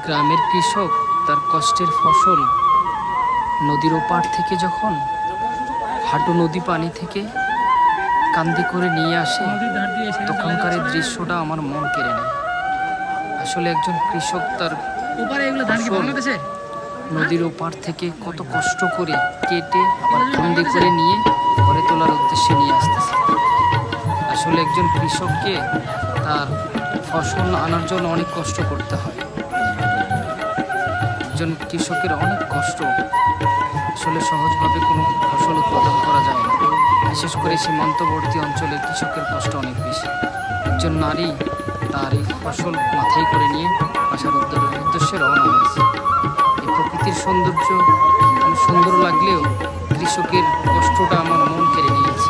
গ্রামের কৃষক তার কষ্টের ফসল নদীর ওপার থেকে যখন হাঁটু নদী পানি থেকে কান্দি করে নিয়ে আসে, তখনকার এই দৃশ্যটা আমার মন কেড়ে নেয়। আসলে একজন কৃষক তার ফসল নদীর ওপার থেকে কত কষ্ট করে কেটে আবার কান্দি করে নিয়ে ঘরে তোলার উদ্দেশ্যে নিয়ে আসতেছে। আসলে একজন কৃষককে তার ফসল আনার জন্য অনেক কষ্ট করতে হয়। একজন কৃষকের অনেক কষ্ট, আসলে সহজভাবে কোনো ফসল উৎপাদন করা যায় না। বিশেষ করে সীমান্তবর্তী অঞ্চলে কৃষকের কষ্ট অনেক বেশি। একজন নারী তার এই ফসল মাথায় করে নিয়ে বাসার উদ্দেশ্যে রওনা হয়েছে। এই প্রকৃতির সৌন্দর্য সুন্দর লাগলেও কৃষকের কষ্টটা আমার মন কেড়ে নিয়েছে।